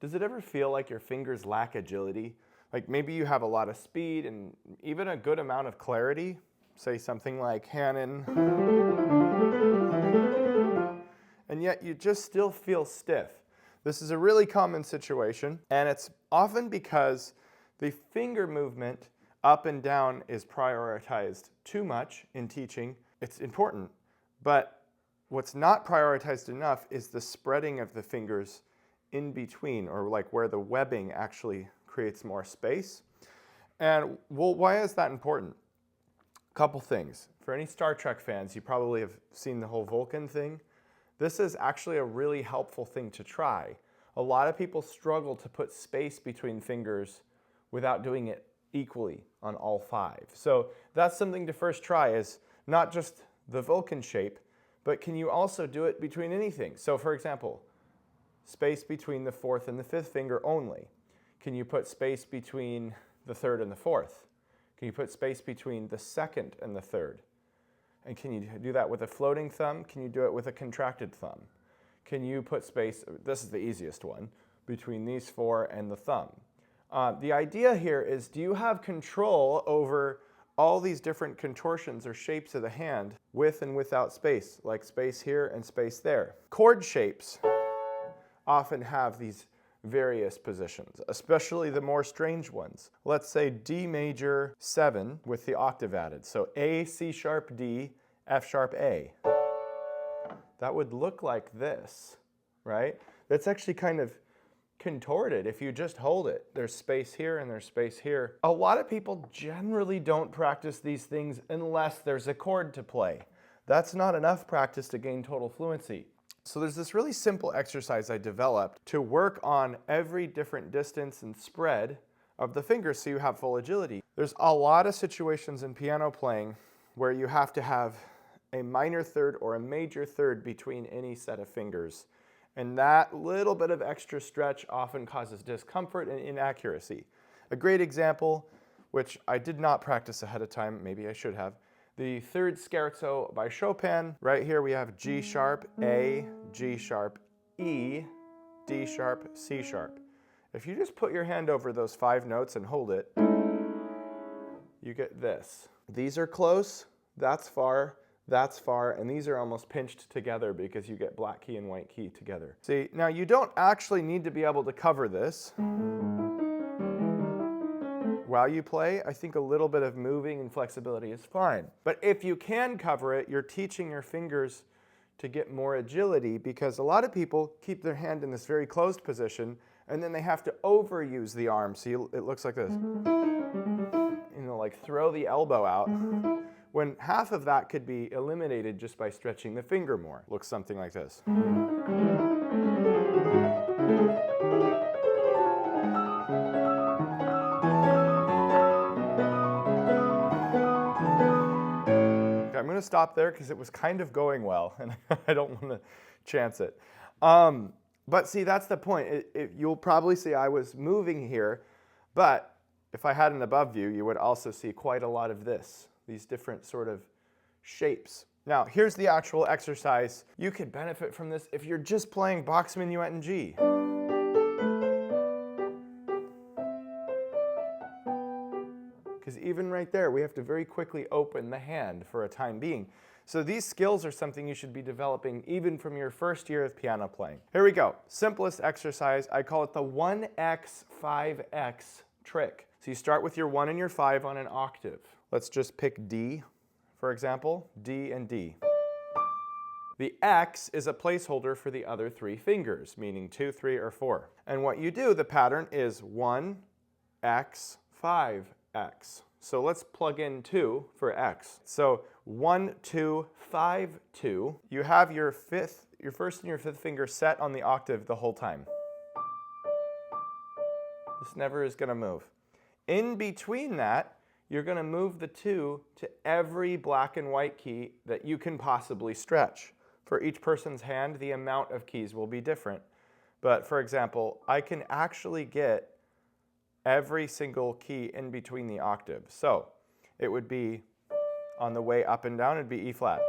Does it ever feel like your fingers lack agility? Like maybe you have a lot of speed and even a good amount of clarity, say something like Hannon, and yet you just still feel stiff. This is a really common situation, and it's often because the finger movement up and down is prioritized too much in teaching. It's important, but what's not prioritized enough is the spreading of the fingers in between, or like where the webbing actually creates more space. And well, why is that important? A couple things. For any Star Trek fans, you probably have seen the whole Vulcan thing. This is actually a really helpful thing to try. A lot of people struggle to put space between fingers without doing it equally on all 5. So that's something to first try, is not just the Vulcan shape, but can you also do it between anything? So for example, space between the 4th and the 5th finger only. Can you put space between the 3rd and the 4th? Can you put space between the 2nd and the 3rd? And can you do that with a floating thumb? Can you do it with a contracted thumb? Can you put space, this is the easiest one, between these 4 and the thumb? The idea here is, do you have control over all these different contortions or shapes of the hand with and without space, like space here and space there? Chord shapes often have these various positions, especially the more strange ones. Let's say D major 7 with the octave added. So A, C sharp, D, F sharp, A. That would look like this, right? That's actually kind of contorted if you just hold it. There's space here and there's space here. A lot of people generally don't practice these things unless there's a chord to play. That's not enough practice to gain total fluency. So there's this really simple exercise I developed to work on every different distance and spread of the fingers so you have full agility. There's a lot of situations in piano playing where you have to have a minor third or a major third between any set of fingers. And that little bit of extra stretch often causes discomfort and inaccuracy. A great example, which I did not practice ahead of time, maybe I should have, the 3rd scherzo by Chopin. Right here we have G sharp, A, G sharp, E, D sharp, C sharp. If you just put your hand over those 5 notes and hold it, you get this. These are close, that's far, and these are almost pinched together because you get black key and white key together. See, now you don't actually need to be able to cover this while you play. I think a little bit of moving and flexibility is fine. But if you can cover it, you're teaching your fingers to get more agility, because a lot of people keep their hand in this very closed position and then they have to overuse the arm. See, it looks like this. You know, like throw the elbow out, when half of that could be eliminated just by stretching the finger more. Looks something like this. I'm going to stop there because it was kind of going well, and I don't want to chance it. But see, that's the point. You'll probably see I was moving here, but if I had an above view, you would also see quite a lot of this, these different sort of shapes. Now, here's the actual exercise. You could benefit from this if you're just playing Bach's Minuet in G. Because even right there, we have to very quickly open the hand for a time being. So these skills are something you should be developing even from your first year of piano playing. Here we go. Simplest exercise. I call it the 1x 5x trick. So you start with your 1 and your 5 on an octave. Let's just pick D, for example. D and D. The X is a placeholder for the other 3 fingers, meaning 2, 3, or 4. And what you do, the pattern is 1, X, 5, X. So let's plug in 2 for X. So 1, 2, 5, 2. You have your first and your 5th finger set on the octave the whole time. This never is going to move. In between that, you're going to move the 2 to every black and white key that you can possibly stretch. For each person's hand, the amount of keys will be different. But for example, I can actually get every single key in between the octaves. So it would be, on the way up and down, it'd be E flat,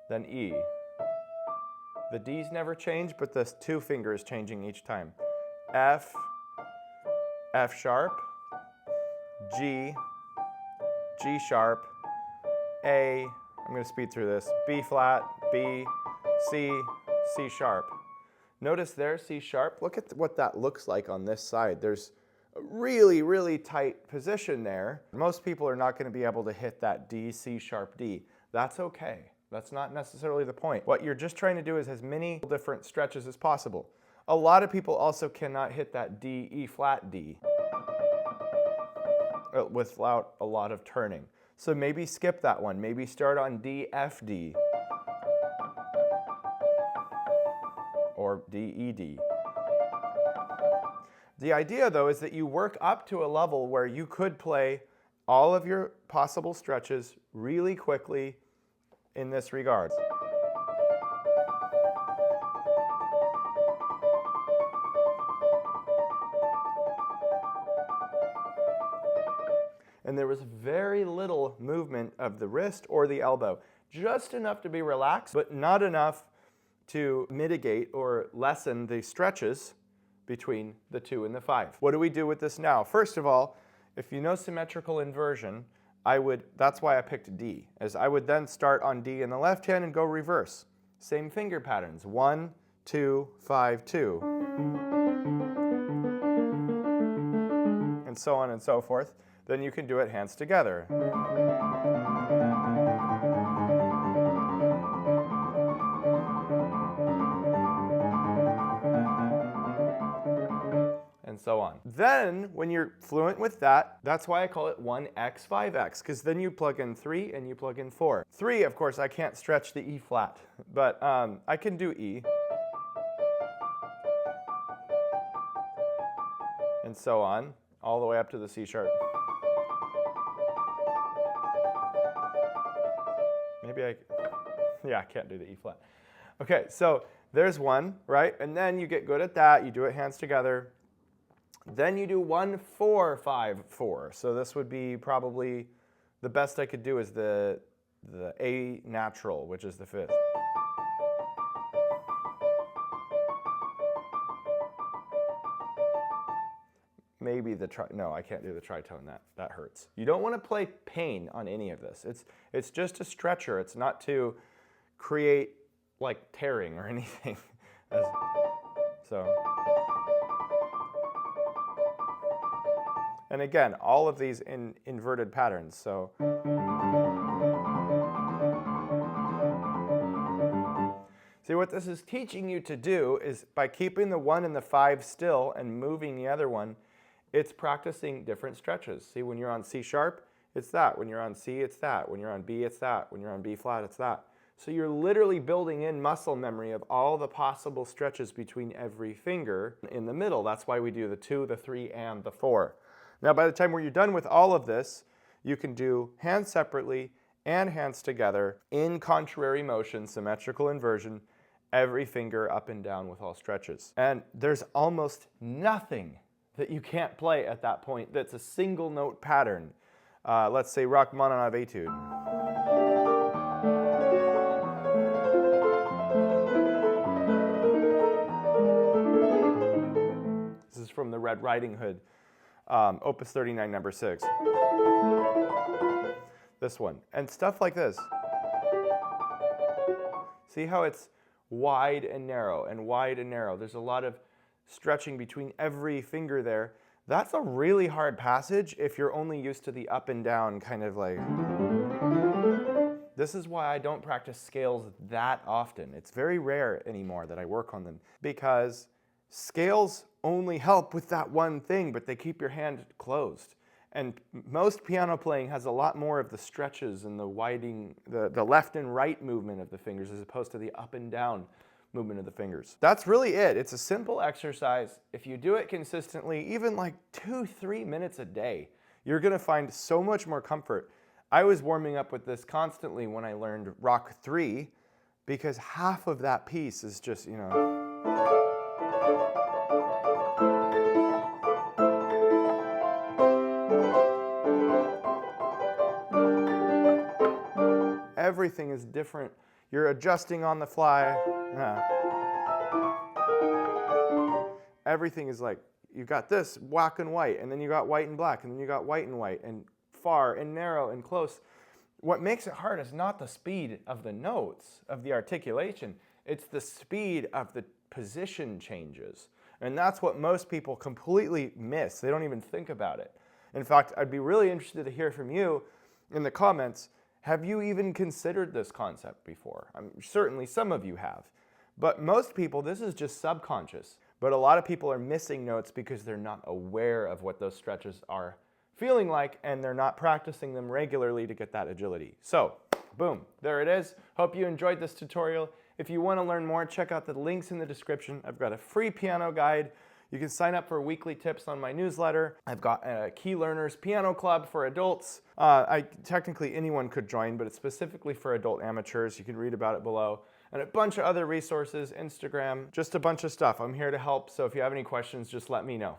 then E, The D's never change, but the two fingers changing each time. F, F sharp, G, G sharp, A, I'm going to speed through this, B flat, B, C, C sharp. Notice there, C sharp, look at what that looks like on this side. There's a really, really tight position there. Most people are not going to be able to hit that D, C sharp, D. That's okay. That's not necessarily the point. What you're just trying to do is as many different stretches as possible. A lot of people also cannot hit that D, E flat, D without a lot of turning. So maybe skip that one. Maybe start on D, F, D. Or D, E, D. The idea, though, is that you work up to a level where you could play all of your possible stretches really quickly in this regard. And there was very little movement of the wrist or the elbow. Just enough to be relaxed, but not enough to mitigate or lessen the stretches between the 2 and the 5. What do we do with this now? First of all, if you know symmetrical inversion, that's why I picked D, as I would then start on D in the left hand and go reverse. Same finger patterns, 1, 2, 5, 2. And so on and so forth. Then you can do it hands together. And so on. Then, when you're fluent with that, that's why I call it 1x, 5x, because then you plug in 3 and you plug in 4. 3, of course, I can't stretch the E flat, but I can do E. And so on, all the way up to the C sharp. Maybe I can't do the E flat. Okay, so there's one, right? And then you get good at that, you do it hands together. Then you do 1, 4, 5, 4. So this would be probably the best I could do is the A natural, which is the 5th. Maybe no, I can't do the tritone, that hurts. You don't want to play pain on any of this. It's just a stretcher. It's not to create like tearing or anything. And again, all of these in inverted patterns. So see, what this is teaching you to do is by keeping the 1 and the 5 still and moving the other one, it's practicing different stretches. See, when you're on C sharp, it's that. When you're on C, it's that. When you're on B, it's that. When you're on B flat, it's that. So you're literally building in muscle memory of all the possible stretches between every finger in the middle. That's why we do the 2, the 3, and the 4. Now, by the time where you're done with all of this, you can do hands separately and hands together in contrary motion, symmetrical inversion, every finger up and down with all stretches. And there's almost nothing that you can't play at that point that's a single note pattern. Let's say Rachmaninoff etude. This is from the Red Riding Hood, Opus 39, number 6. This one, and stuff like this. See how it's wide and narrow and wide and narrow. There's a lot of stretching between every finger there. That's a really hard passage if you're only used to the up and down kind of like. This is why I don't practice scales that often. It's very rare anymore that I work on them because scales only help with that one thing, but they keep your hand closed. And most piano playing has a lot more of the stretches and the widening, the left and right movement of the fingers as opposed to the up and down movement of the fingers. That's really it. It's a simple exercise. If you do it consistently, even like 2-3 minutes a day, you're gonna find so much more comfort. I was warming up with this constantly when I learned Rock 3 because half of that piece is just, you know. Everything is different. You're adjusting on the fly. everything is like, you got this black and white, and then you got white and black, and then you got white and white, and far and narrow and close. What makes it hard is not the speed of the notes, of the articulation, it's the speed of the position changes. And that's what most people completely miss. They don't even think about it. In fact, I'd be really interested to hear from you in the comments. Have you even considered this concept before? Certainly some of you have. But most people, this is just subconscious. But a lot of people are missing notes because they're not aware of what those stretches are feeling like, and they're not practicing them regularly to get that agility. So, boom, there it is. Hope you enjoyed this tutorial. If you want to learn more, check out the links in the description. I've got a free piano guide. You can sign up for weekly tips on my newsletter. I've got a Key Learners Piano Club for adults. Technically anyone could join, but it's specifically for adult amateurs. You can read about it below. And a bunch of other resources, Instagram, just a bunch of stuff. I'm here to help, so if you have any questions, just let me know.